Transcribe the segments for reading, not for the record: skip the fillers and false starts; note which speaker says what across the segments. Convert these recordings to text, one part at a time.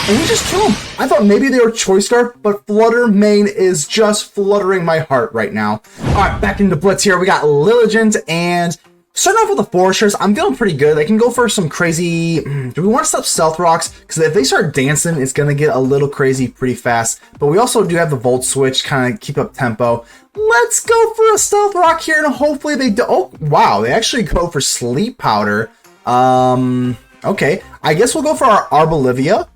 Speaker 1: and we just kill them. I thought maybe they were Choice Scarf, but Flutter Mane is just fluttering my heart right now. All right, back into Blitz here. We got Lilligant, and starting off with the Foresters, I'm feeling pretty good. They can go for some crazy... Do we want to stop Stealth Rocks? Because if they start dancing, it's going to get a little crazy pretty fast. But we also do have the Volt Switch, kind of keep up tempo. Let's go for a Stealth Rock here, and hopefully they do... Oh, wow. They actually go for Sleep Powder. Okay. I guess we'll go for our Arbolivia.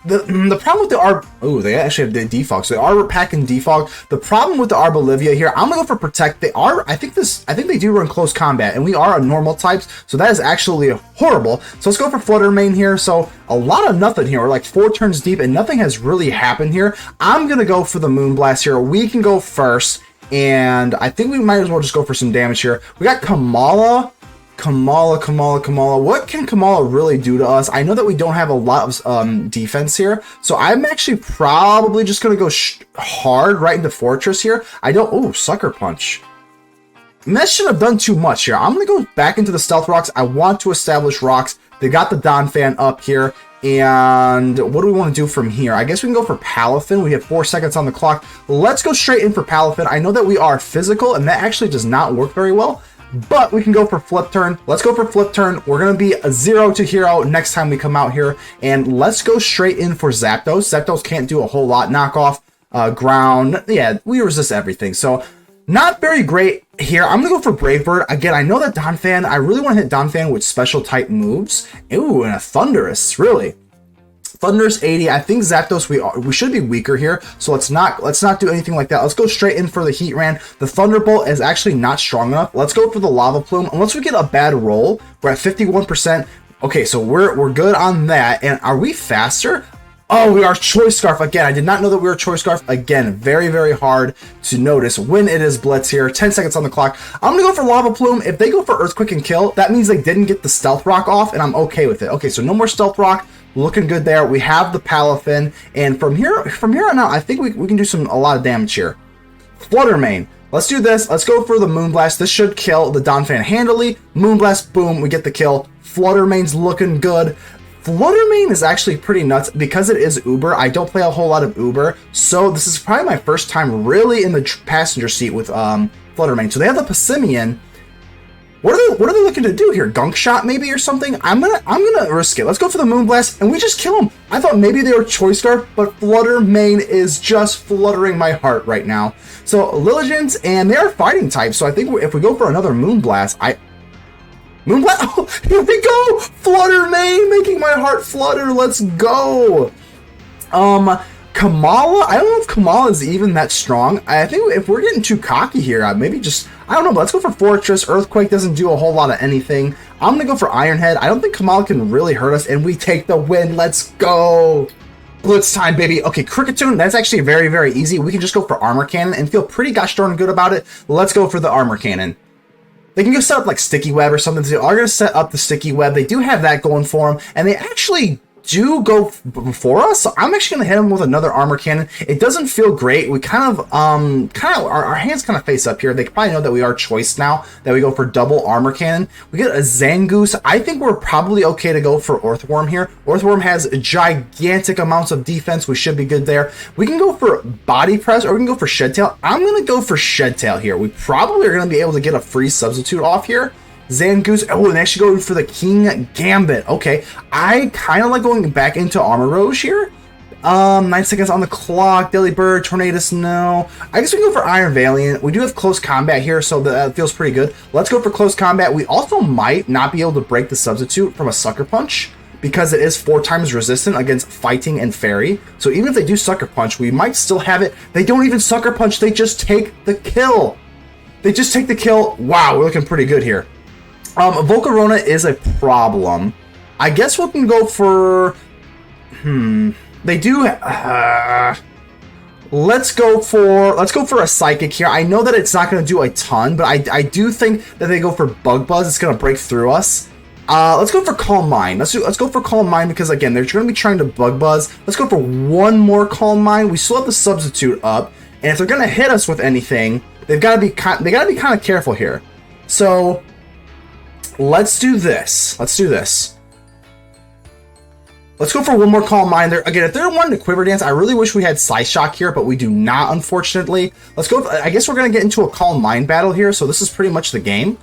Speaker 1: The problem with the oh, they actually have the defog, so they are packing defog. The problem with the Arbolivia here, I'm gonna go for Protect. They are, I think they do run close combat, and we are a normal types, so that is actually horrible. So let's go for Flutter Mane here. So a lot of nothing here. We're like 4 turns deep, and nothing has really happened here. I'm gonna go for the Moonblast here. We can go first, and I think we might as well just go for some damage here. We got Kamala. What can Kamala really do to us? I know that we don't have a lot of defense here, so I'm actually probably just going to go hard right into Fortress here. Oh, Sucker Punch. That shouldn't have done too much here. I'm going to go back into the Stealth Rocks. I want to establish rocks. They got the Donphan up here, and what do we want to do from here? I guess we can go for Palafin. We have 4 seconds on the clock. Let's go straight in for Palafin. I know that we are physical, and that actually does not work very well. But we can go for Flip Turn. Let's go for Flip Turn. We're going to be a 0 to hero next time we come out here. And let's go straight in for Zapdos. Zapdos can't do a whole lot. Knockoff, ground. Yeah, we resist everything. So not very great here. I'm going to go for Brave Bird. Again, I know that Donphan, I really want to hit Donphan with special type moves. Ooh, and a Thundurus, really. Thundurus 80. I think Zapdos we should be weaker here, so let's not do anything like that. Let's go straight in for the Heatran. The Thunderbolt is actually not strong enough. Let's go for the Lava Plume. Unless we get a bad roll, we're at 51%. Okay, so we're good on that. And are we faster? Oh, we are Choice Scarf again. I did not know that we were Choice Scarf again. Very, very hard to notice when it is Blitz here. 10 seconds on the clock. I'm gonna go for Lava Plume. If they go for Earthquake and kill, that means they didn't get the Stealth Rock off, and I'm okay with it. Okay, so no more Stealth Rock. Looking good there. We have the Palafin, and from here on out, I think we can do a lot of damage here. Flutter Mane. Let's do this. Let's go for the Moonblast. This should kill the Donphan handily. Moonblast, boom, we get the kill. Flutter Mane's looking good. Flutter Mane is actually pretty nuts because it is Uber. I don't play a whole lot of Uber, so this is probably my first time really in the passenger seat with Flutter Mane. So they have the Passimian. What are they looking to do here? Gunk Shot maybe or something? I'm gonna risk it. Let's go for the Moonblast, and we just kill them. I thought maybe they were Choice Scarf, but Flutter Mane is just fluttering my heart right now. So Lilligant, and they are fighting types, so I think if we go for another Moonblast, Moonblast, oh, here we go! Flutter Mane making my heart flutter, let's go! Kamala, I don't know if Kamala is even that strong. I think if we're getting too cocky here, maybe just, I don't know, but let's go for Fortress. Earthquake doesn't do a whole lot of anything. I'm going to go for Iron Head. I don't think Kamala can really hurt us, and we take the win. Let's go. Blitz time, baby. Okay, Cricketune, that's actually very, very easy. We can just go for Armor Cannon and feel pretty gosh darn good about it. Let's go for the Armor Cannon. They can go set up like Sticky Web or something. They are going to set up the Sticky Web. They do have that going for them, and they actually do go before us, so I'm actually gonna hit him with another Armor Cannon. It doesn't feel great. We kind of our hands kind of face up here. They probably know that we are Choice now, that we go for double Armor Cannon. We get a Zangoose. I think we're probably okay to go for Earthworm here. Earthworm has gigantic amounts of defense. We should be good there. We can go for Body Press, or we can go for Shed Tail. I'm gonna go for Shed Tail here. We probably are gonna be able to get a free substitute off here. Zangoose. Oh, and actually going for the King Gambit. Okay, I kind of like going back into Armor Roche here. 9 seconds on the clock. Delibird, Tornadus, no. I guess we can go for Iron Valiant. We do have close combat here, so that feels pretty good. Let's go for close combat. We also might not be able to break the substitute from a Sucker Punch, because it is 4 times resistant against Fighting and Fairy. So even if they do Sucker Punch, we might still have it. They don't even Sucker Punch, they just take the kill. They just take the kill. Wow, we're looking pretty good here. Volcarona is a problem. I guess we can go for... They do... Let's go for a Psychic here. I know that it's not going to do a ton, but I do think that they go for Bug Buzz. It's going to break through us. Let's go for Calm Mind. Let's go for Calm Mind because, again, they're going to be trying to Bug Buzz. Let's go for one more Calm Mind. We still have the substitute up, and if they're going to hit us with anything, they got to be kind of careful here. So... Let's do this. Let's go for one more Calm Mind there. Again, if they're wanting to Quiver Dance, I really wish we had Side Shock here, but we do not, unfortunately. Let's go. I guess we're going to get into a Calm Mind battle here, so this is pretty much the game.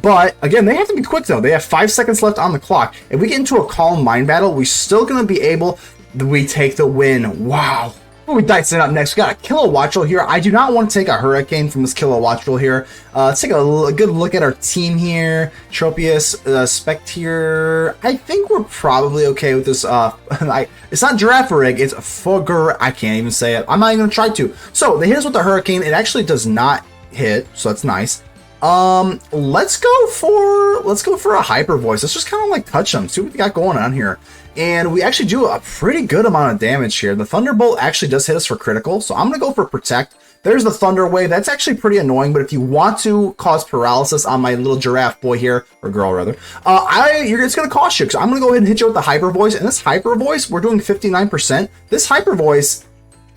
Speaker 1: But, again, they have to be quick, though. They have 5 seconds left on the clock. If we get into a Calm Mind battle, we're still going to be able... We take the win. Wow. We dicing up next. We got a Kilowattrel here. I do not want to take a Hurricane from this Kilowattrel here. Let's take a good look at our team here. Tropius, Spectier. I think we're probably okay with this. It's not Girafarig, it's Fugger. I can't even say it. I'm not even going to try to. So, they hit us with the Hurricane. It actually does not hit, so that's nice. Let's go for a Hyper Voice. Let's just kind of like touch them, see what we got going on here. And we actually do a pretty good amount of damage here. The Thunderbolt actually does hit us for critical, so I'm going to go for Protect. There's the Thunder Wave. That's actually pretty annoying, but if you want to cause paralysis on my little giraffe boy here, or girl rather, it's going to cost you, because I'm going to go ahead and hit you with the Hyper Voice, and this Hyper Voice, we're doing 59%. This Hyper Voice,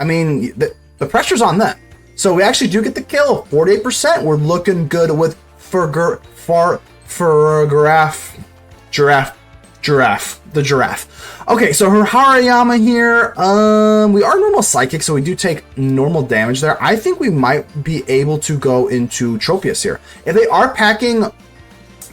Speaker 1: I mean, the pressure's on them. So we actually do get the kill, 48%. We're looking good with the giraffe. Okay, so her Hariyama here, we are normal psychic, so we do take normal damage there. I think we might be able to go into Tropius here. If they are packing,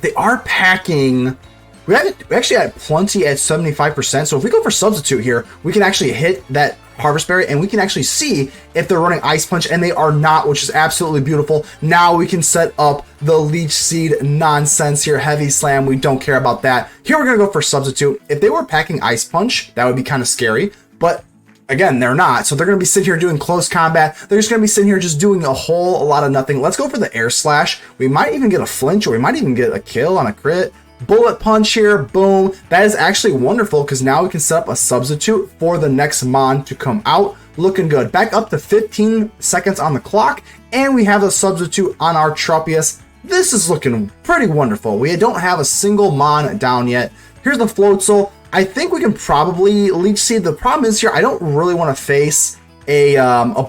Speaker 1: we actually had plenty at 75%, so if we go for Substitute here, we can actually hit that Harvest Berry, and we can actually see if they're running Ice Punch, and they are not, which is absolutely beautiful. Now we can set up the Leech Seed nonsense here, Heavy Slam, we don't care about that. Here we're going to go for Substitute. If they were packing Ice Punch, that would be kind of scary, but again, they're not, so they're going to be sitting here doing close combat. They're just going to be sitting here just doing a lot of nothing. Let's go for the Air Slash. We might even get a flinch, or we might even get a kill on a crit. Bullet Punch here, boom. That is actually wonderful, because now we can set up a Substitute for the next Mon to come out. Looking good. Back up to 15 seconds on the clock, and we have a Substitute on our Tropius. This is looking pretty wonderful. We don't have a single Mon down yet. Here's the Floatzel. I think we can probably Leech Seed. The problem is here, I don't really want to face a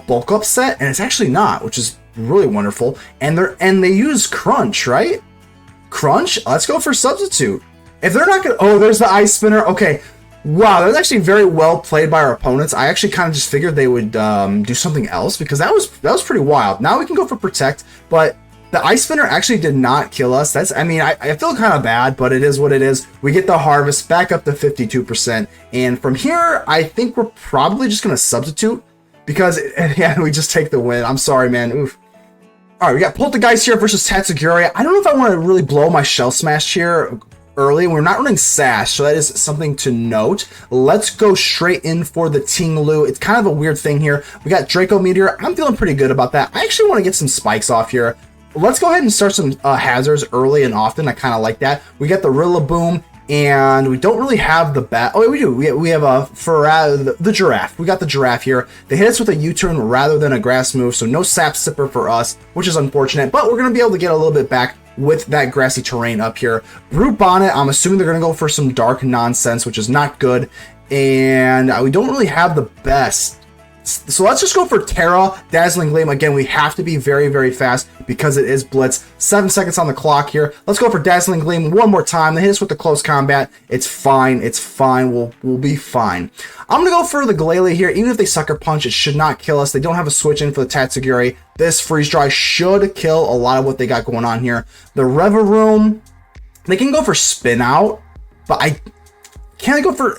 Speaker 1: bulk up set, and it's actually not, which is really wonderful. And they use Crunch, right? Crunch? Let's go for Substitute. If they're not gonna... Oh, there's the Ice Spinner. Okay. Wow, that was actually very well played by our opponents. I actually kind of just figured they would do something else, because that was pretty wild. Now we can go for Protect, but the Ice Spinner actually did not kill us. I mean, I feel kind of bad, but it is what it is. We get the Harvest back up to 52%, and from here, I think we're probably just going to Substitute, because, yeah, we just take the win. I'm sorry, man. Oof. All right, we got Poltergeist here versus Tatsugiri. I don't know if I want to really blow my Shell Smash here early. We're not running Sash, so that is something to note. Let's go straight in for the Ting Lu. It's kind of a weird thing here. We got Draco Meteor. I'm feeling pretty good about that. I actually want to get some spikes off here. Let's go ahead and start some hazards early and often. I kind of like that. We got the Rillaboom, and we don't really have the bat. Oh, we do. We have the Giraffe. We got the Giraffe here. They hit us with a U-turn rather than a grass move, so no Sap Sipper for us, which is unfortunate, but we're going to be able to get a little bit back with that grassy terrain up here. Brute Bonnet, I'm assuming they're going to go for some dark nonsense, which is not good, and we don't really have the best. So let's just go for Terra, Dazzling Gleam. Again, we have to be very, very fast because it is Blitz. 7 seconds on the clock here. Let's go for Dazzling Gleam one more time. They hit us with the close combat. It's fine. It's fine. We'll be fine. I'm going to go for the Glalie here. Even if they Sucker Punch, it should not kill us. They don't have a switch in for the Tatsugiri. This Freeze Dry should kill a lot of what they got going on here. The Reveroom, they can go for Spin Out, but can't they go for...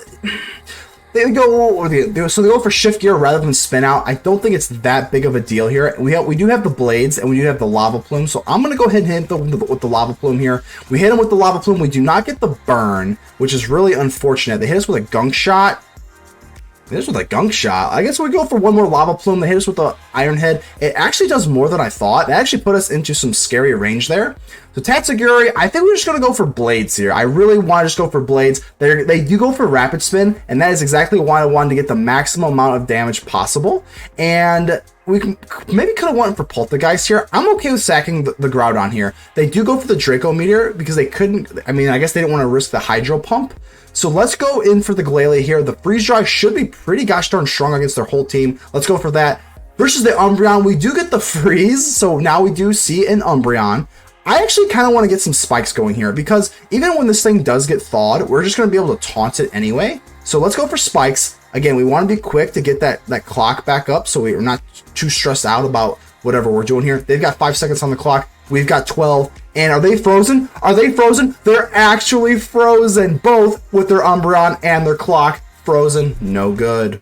Speaker 1: They go for Shift Gear rather than Spin Out. I don't think it's that big of a deal here. We do have the Blades, and we do have the Lava Plume, so I'm going to go ahead and hit them with the Lava Plume here. We hit them with the Lava Plume. We do not get the Burn, which is really unfortunate. They hit us with a Gunk Shot. I guess we go for one more Lava Plume. They hit us with the Iron Head. It actually does more than I thought. They actually put us into some scary range there. So Tatsugiri, I think we're just going to go for Blades here. I really want to just go for Blades. They do go for Rapid Spin, and that is exactly why I wanted to get the maximum amount of damage possible. And we maybe could have went for Poltergeist here. I'm okay with sacking the Groudon here. They do go for the Draco Meteor because they couldn't... I mean, I guess they didn't want to risk the Hydro Pump. So let's go in for the Glalie here. The Freeze Dry should be pretty gosh darn strong against their whole team. Let's go for that. Versus the Umbreon, we do get the Freeze, so now we do see an Umbreon. I actually kind of want to get some spikes going here because even when this thing does get thawed, we're just going to be able to taunt it anyway. So let's go for spikes. Again, we want to be quick to get that clock back up so we're not too stressed out about whatever we're doing here. They've got 5 seconds on the clock. We've got 12. And are they frozen? Are they frozen? They're actually frozen, both with their Umbreon and their clock frozen. No good.